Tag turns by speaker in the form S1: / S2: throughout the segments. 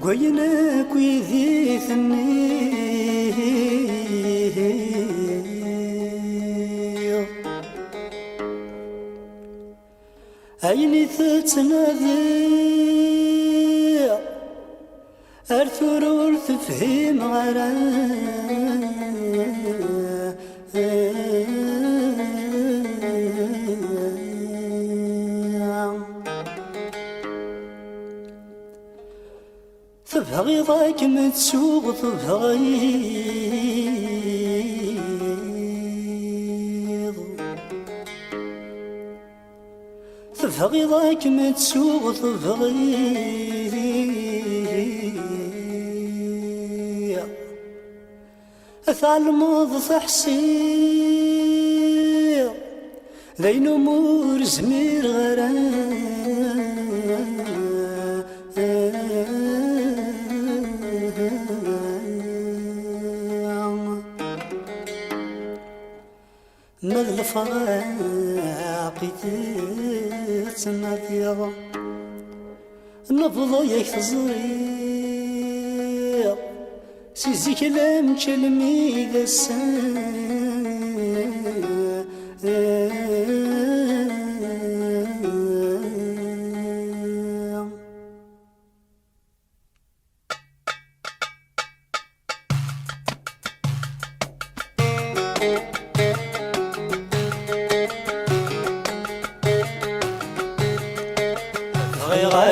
S1: قوينا كويذي ثني عيني تتنادي أرثر ورتفهم غرا تبغي ضاك متسوق تبغي ضاك متسوق أثعلمض تحصير ذين أمور زمير غرام مذ الفراقي تتناثير نبض يكتزرير سيزي كلام كلمي ذا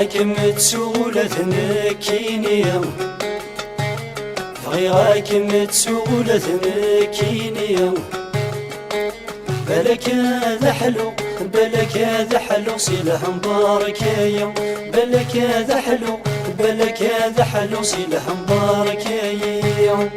S1: غيرك متسولة نكيني غيرك متسولة نكيني بلك هذا حلو بلك هذا حلو صلة مبارك يوم بلك هذا حلو بلك هذا حلو صلة مبارك يوم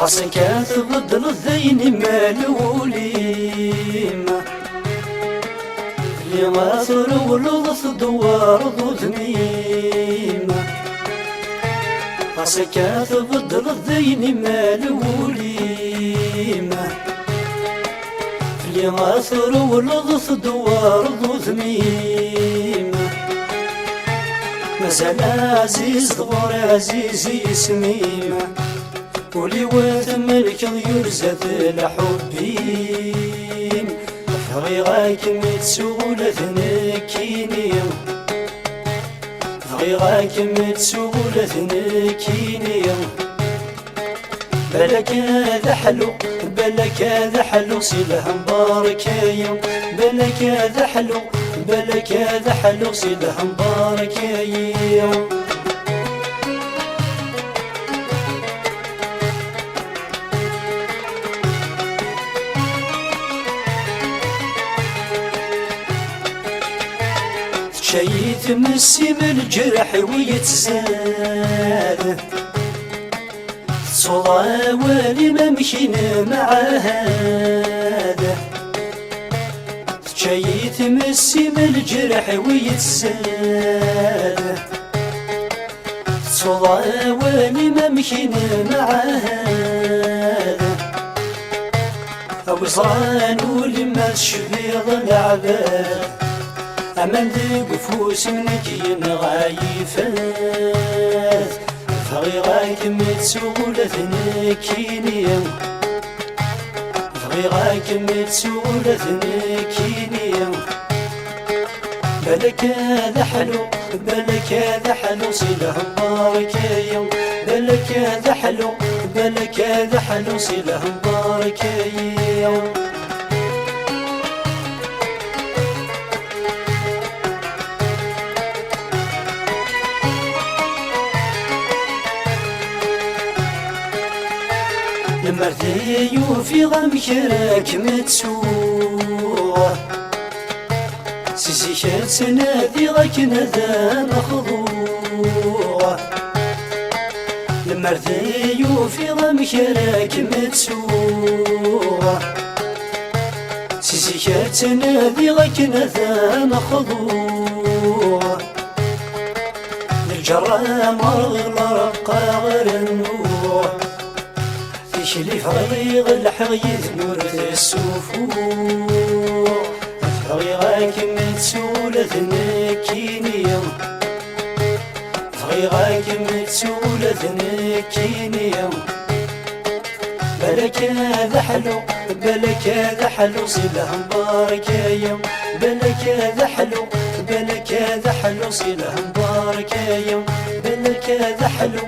S1: عصن كاتب ضل الذين مالوليم اللي ما ثروا لغث دوار ضميم عصن كاتب ضل الذين مالوليم اللي ما ثروا لغث دوار ضميم مازال عزيز ضغور عزيزي سميم ولي وثملك يرزت لحبين غيرك متسولة نكيني غيرك متسولة نكيني بلك هذا حلو بلك هذا حلو صلة مبارك يوم بلك هذا حلو بلك هذا حلو صلة مبارك يوم شي تمسي من الجرح ويتزاد صلا والي ما مشينا معاه شي تمسي من الجرح ويتزاد صلا والي ما مشينا معاه وصران ولما تشبيض العباد أمن ذي قفوس منك ينغايفات فغيراك متسولة نكيني فغيراك متسولة نكيني بلك هذا حلو بلك هذا حلو صلة مبارك يوم بلك هذا حلو بلك هذا حلو صلة مبارك يوم مرثي في غمكرك متسوغ سيسي شات سنادي غاك نذا مخضوغ المرثي في غمكرك متسوغ سيسي شات سنادي غاك نذا مخضوغ للجرام مرغ الرقا غير النور شلي فريغ الحغيث نورة السفور فريغك متسولة نكينية فريغك متسولة نكينية بلك هذا حلو بلك هذا حلو صله مبارك يوم بلك هذا حلو بلك هذا حلو صله مبارك يوم بلك هذا حلو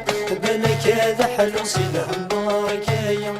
S1: بلك هذا حلو صله مبارك يوم